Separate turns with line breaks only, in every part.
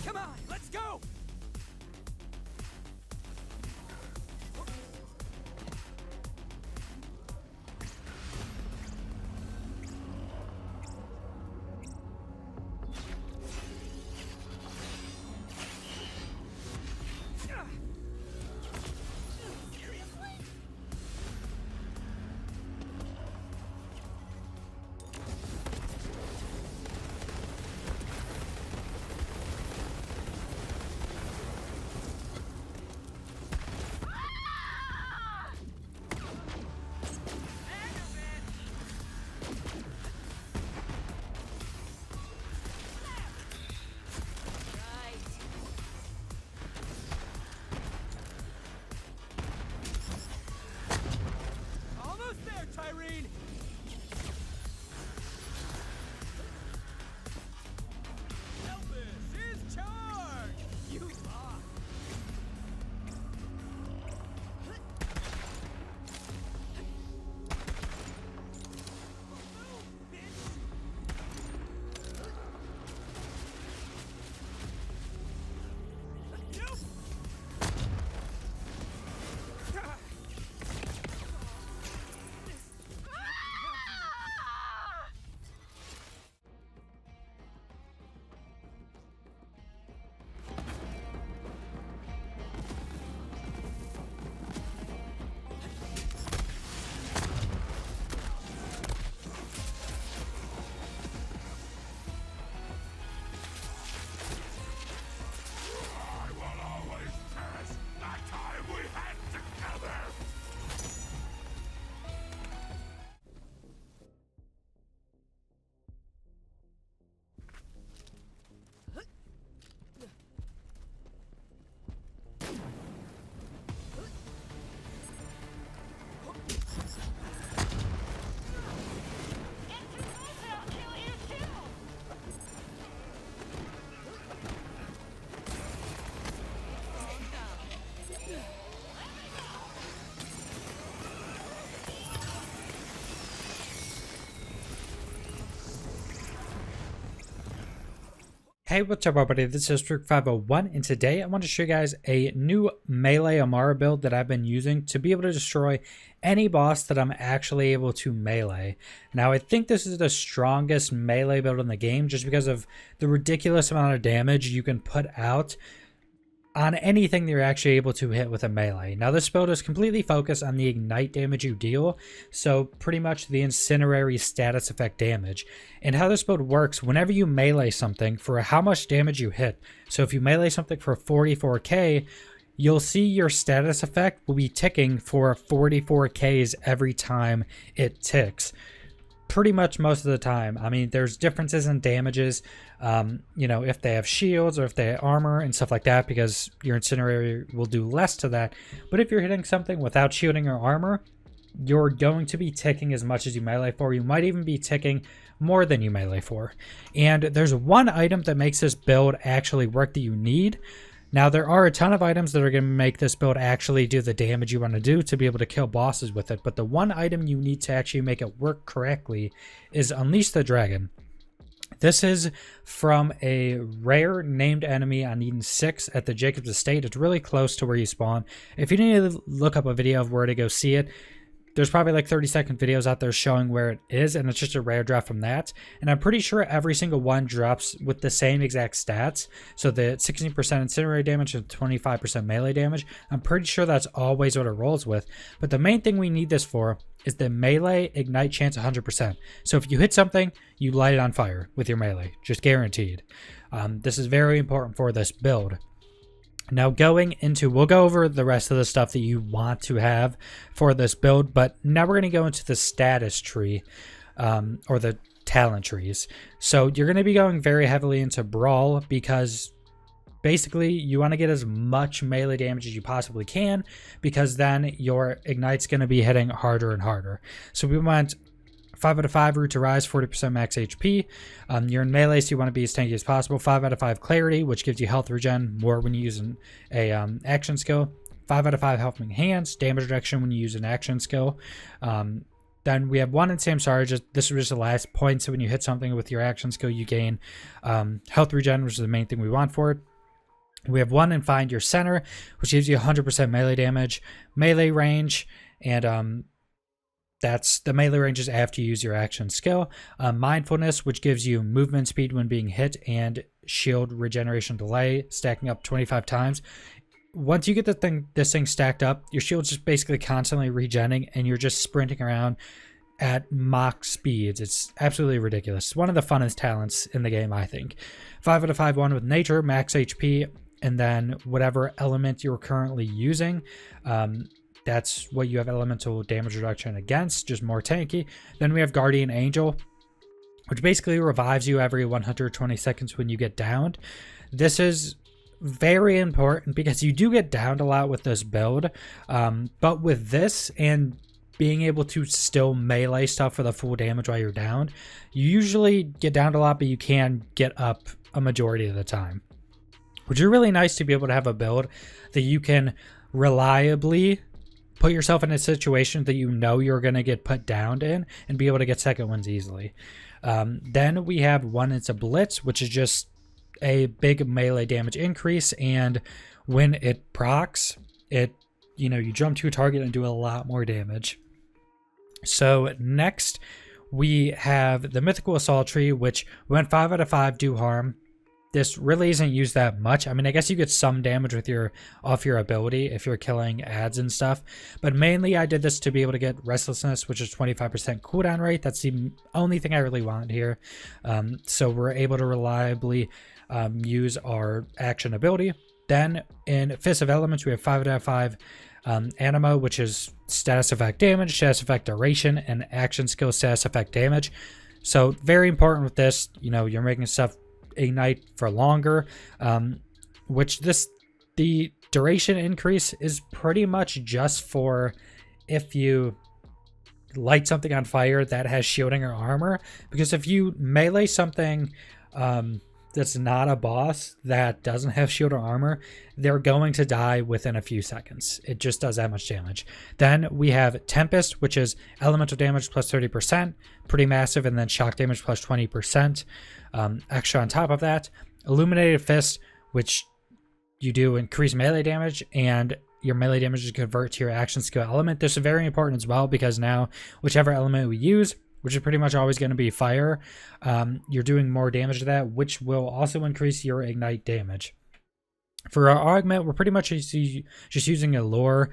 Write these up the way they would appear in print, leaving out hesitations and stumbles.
Come on, let's go! Irene! Elvis is charged! You lost!
Hey, what's up everybody, this is Strick501 and today I want to show you guys a new melee AMARA build that I've been using to be able to destroy any boss that I'm actually able to melee. Now I think this is the strongest melee build in the game just because of the ridiculous amount of damage you can put out on anything that you're actually able to hit with a melee. Now this build is completely focused on the ignite damage you deal, so pretty much the incinerary status effect damage. And how this build works, whenever you melee something for how much damage you hit, so if you melee something for 44k, you'll see your status effect will be ticking for 44ks every time it ticks. Pretty much most of the time. I mean, there's differences in damages, you know, if they have shields or if they have armor and stuff like that, because your incinerary will do less to that. But if you're hitting something without shielding or armor, you're going to be ticking as much as you melee for. You might even be ticking more than you melee for. And there's one item that makes this build actually work that you need. Now, there are a ton of items that are going to make this build actually do the damage you want to do to be able to kill bosses with it. But the one item you need to actually make it work correctly is Unleash the Dragon. This is from a rare named enemy on Eden 6 at the Jacob's Estate. It's really close to where you spawn. If you need to look up a video of where to go see it, there's probably like 30-second videos out there showing where it is, and it's just a rare drop from that. And I'm pretty sure every single one drops with the same exact stats. So the 16% incinerary damage and 25% melee damage. I'm pretty sure that's always what it rolls with. But the main thing we need this for is the melee ignite chance 100%. So if you hit something, you light it on fire with your melee. Just guaranteed. This is very important for this build. Now going into, we'll go over the rest of the stuff that you want to have for this build, but now we're going to go into the status tree, or the talent trees. So you're going to be going very heavily into Brawl because basically you want to get as much melee damage as you possibly can, because then your Ignite's going to be hitting harder and harder. So we want 5 out of 5 root to rise, 40% max HP. You're in melee, so you want to be as tanky as possible. 5 out of 5 clarity, which gives you health regen more when you use a action skill. 5 out of 5 health enhance, damage reduction when you use an action skill. Then we have 1 in Samsara. This was just the last point. So when you hit something with your action skill, you gain health regen, which is the main thing we want for it. We have 1 in Find Your Center, which gives you 100% melee damage, melee range, and that's the melee range is after you use your action skill. Mindfulness, which gives you movement speed when being hit and shield regeneration delay, stacking up 25 times. Once you get this thing stacked up, your shield's just basically constantly regenning, and you're just sprinting around at Mach speeds. It's absolutely ridiculous. It's one of the funnest talents in the game, I think. 5 out of 5, 1 with Nature, max HP, and then whatever element you're currently using, that's what you have elemental damage reduction against, just more tanky. Then we have Guardian Angel, which basically revives you every 120 seconds when you get downed. This is very important because you do get downed a lot with this build, but with this and being able to still melee stuff for the full damage while you're downed, you usually get downed a lot, but you can get up a majority of the time, which is really nice to be able to have a build that you can reliably put yourself in a situation that you know you're going to get put down in and be able to get second ones easily. Then we have 1 it's a Blitz, which is just a big melee damage increase, and when it procs, you jump to a target and do a lot more damage. So next we have the Mythical Assault Tree, which went 5 out of 5 do harm. This really isn't used that much. I mean, I guess you get some damage with off your ability if you're killing ads and stuff, but mainly I did this to be able to get Restlessness, which is 25% cooldown rate. That's the only thing I really want here. So we're able to reliably use our action ability. Then in Fist of Elements, we have 5 out of 5 Anima, which is status effect damage, status effect duration, and action skill status effect damage. So very important with this, you're making stuff ignite for longer, which the duration increase is pretty much just for if you light something on fire that has shielding or armor, because if you melee something that's not a boss that doesn't have shield or armor, they're going to die within a few seconds. It just does that much damage. Then we have Tempest, which is elemental damage plus 30%, pretty massive, and then shock damage plus 20%. Extra on top of that, Illuminated Fist, which you do increase melee damage, and your melee damage is convert to your action skill element. This is very important as well, because now whichever element we use, which is pretty much always going to be fire, you're doing more damage to that, which will also increase your ignite damage. For our augment, we're pretty much just using Allure.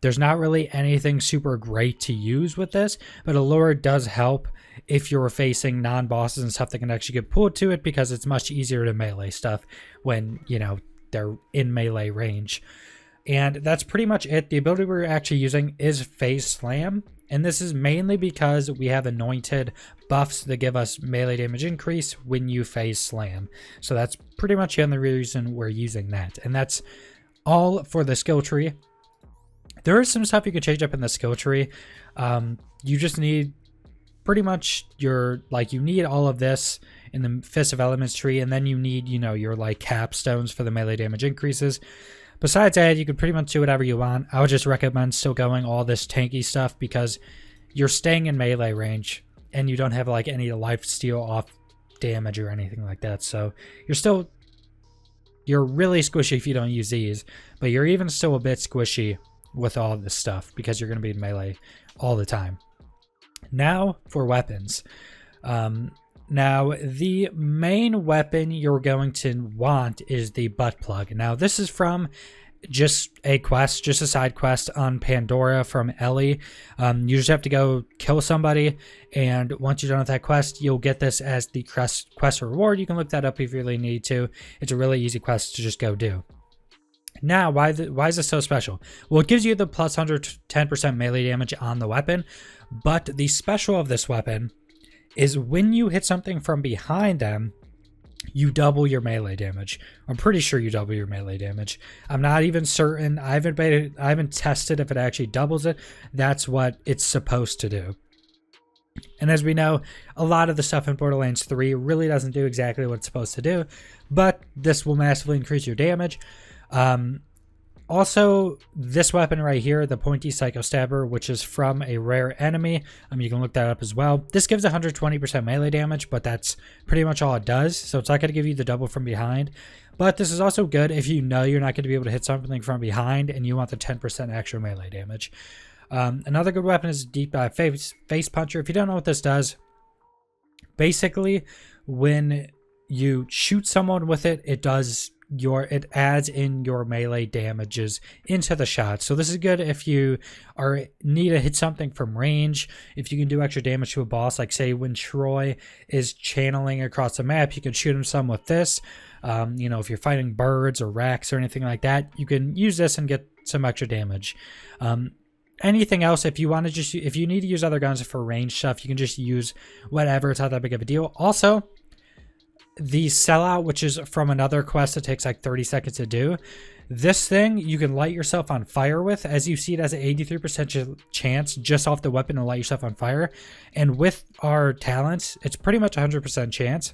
There's not really anything super great to use with this, but Allure does help if you're facing non-bosses and stuff that can actually get pulled to it, because it's much easier to melee stuff when, they're in melee range. And that's pretty much it. The ability we're actually using is Phase Slam, and this is mainly because we have anointed buffs that give us melee damage increase when you Phase Slam. So that's pretty much the only reason we're using that. And that's all for the skill tree. There is some stuff you can change up in the skill tree. You just need pretty much you need all of this in the Fist of Elements tree, and then you need, your capstones for the melee damage increases. Besides that, you can pretty much do whatever you want. I would just recommend still going all this tanky stuff, because you're staying in melee range and you don't have any life steal off damage or anything like that. So you're really squishy if you don't use these, but you're even still a bit squishy with all this stuff because you're going to be in melee all the time. Now for weapons. Now, the main weapon you're going to want is the butt plug. Now, this is from just a quest, just a side quest on Pandora from Ellie. You just have to go kill somebody, and once you're done with that quest, you'll get this as the quest reward. You can look that up if you really need to. It's a really easy quest to just go do. Now, why is this so special? Well, it gives you the plus 110% melee damage on the weapon, but the special of this weapon is when you hit something from behind them, you double your melee damage. I'm pretty sure you double your melee damage. I'm not even certain. I haven't tested if it actually doubles it. That's what it's supposed to do. And as we know, a lot of the stuff in Borderlands 3 really doesn't do exactly what it's supposed to do, but this will massively increase your damage. Also, this weapon right here, the Pointy Psycho Stabber, which is from a rare enemy, you can look that up as well. This gives 120% melee damage, but that's pretty much all it does. So it's not going to give you the double from behind. But this is also good if you know you're not going to be able to hit something from behind and you want the 10% extra melee damage. Another good weapon is Deep Face Puncher. If you don't know what this does, basically when you shoot someone with it, it adds in your melee damages into the shot. So this is good if you need to hit something from range. If you can do extra damage to a boss, like say when Troy is channeling across the map, you can shoot him some with this. You know, if you're fighting birds or racks or anything like that, you can use this and get some extra damage. Anything else, if you need to use other guns for range stuff, you can just use whatever. It's not that big of a deal. Also, the sellout, which is from another quest that takes like 30 seconds to do, this thing you can light yourself on fire with. As you see, it has an 83% chance just off the weapon to light yourself on fire, and with our talents it's pretty much 100% chance.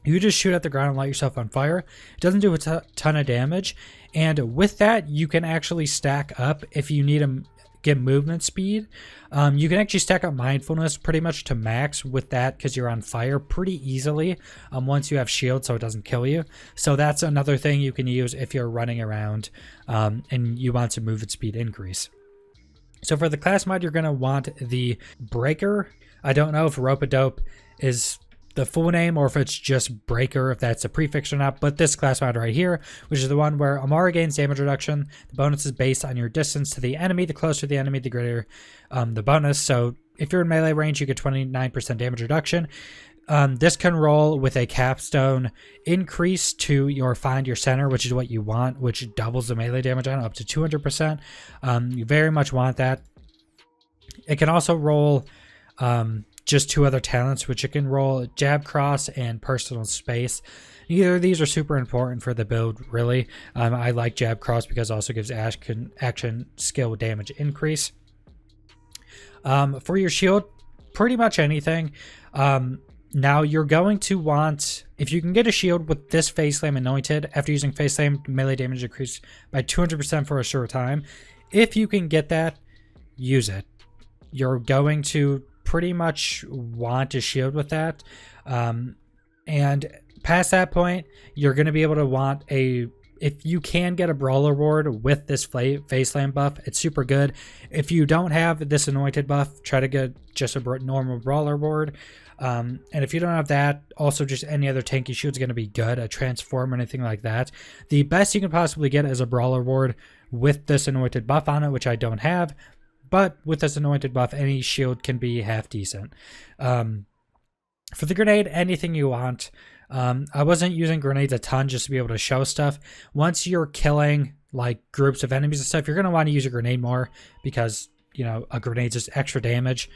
You just shoot at the ground and light yourself on fire. It doesn't do a ton of damage, and with that you can actually stack up if you need to get movement speed. You can actually stack up mindfulness pretty much to max with that because you're on fire pretty easily once you have shield, so it doesn't kill you. So that's another thing you can use if you're running around and you want some movement speed increase. So for the class mod, you're going to want the Breaker. I don't know if Rope-a-Dope is the full name or if it's just Breaker, if that's a prefix or not, but this class mod right here, which is the one where AMARA gains damage reduction. The bonus is based on your distance to the enemy. The closer to the enemy, the greater the bonus. So if you're in melee range, you get 29% damage reduction. This can roll with a capstone increase to your Find Your Center, which is what you want, which doubles the melee damage on up to 200%. You very much want that. It can also roll just two other talents, which it can roll Jab Cross and Personal Space. Neither of these are super important for the build, really. I like Jab Cross because it also gives action skill damage increase. For your shield, pretty much anything. Now you're going to want, if you can get a shield with this Face Slam Anointed, after using Face Slam, melee damage increase by 200% for a short time. If you can get that, use it. You're going to pretty much want a shield with that, and past that point you're going to be able to want if you can get a brawler ward with this Face Slam buff, it's super good. If you don't have this anointed buff, try to get just a normal brawler ward, and if you don't have that, also just any other tanky shield is going to be good. A transform or anything like that. The best you can possibly get is a brawler ward with this anointed buff on it, which I don't have. But with this anointed buff, any shield can be half decent. For the grenade, anything you want. I wasn't using grenades a ton just to be able to show stuff. Once you're killing like groups of enemies and stuff, you're going to want to use a grenade more because, you know, a grenade's just extra damage.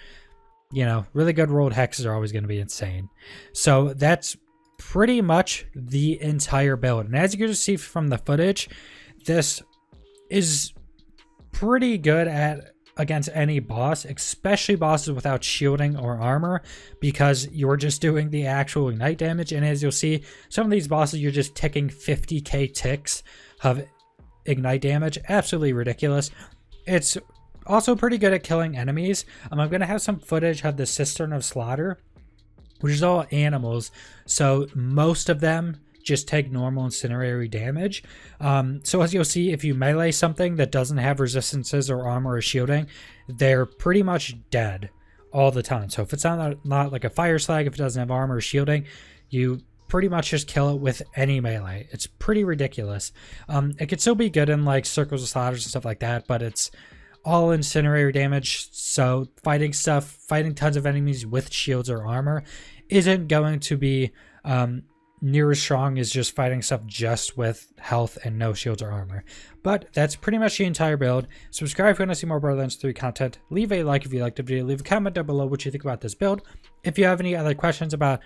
You know, really good rolled hexes are always going to be insane. So that's pretty much the entire build. And as you can see from the footage, this is pretty good against any boss, especially bosses without shielding or armor, because you're just doing the actual ignite damage. And as you'll see, some of these bosses, you're just ticking 50k ticks of ignite damage. Absolutely ridiculous. It's also pretty good at killing enemies. I'm going to have some footage of the Cistern of Slaughter, which is all animals, so most of them just take normal incendiary damage. So as you'll see, if you melee something that doesn't have resistances or armor or shielding, they're pretty much dead all the time. So if it's not like a fire slag, if it doesn't have armor or shielding, you pretty much just kill it with any melee. It's pretty ridiculous. It could still be good in like circles of slaughters and stuff like that, but it's all incendiary damage. So fighting tons of enemies with shields or armor isn't going to be near as strong as just fighting stuff just with health and no shields or armor. But that's pretty much the entire build. Subscribe if you want to see more Borderlands 3 content. Leave a like if you liked the video. Leave a comment down below what you think about this build. If you have any other questions about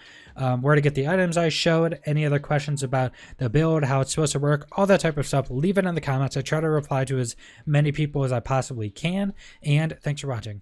where to get the items I showed, any other questions about the build, how it's supposed to work, all that type of stuff, leave it in the comments. I try to reply to as many people as I possibly can. And thanks for watching.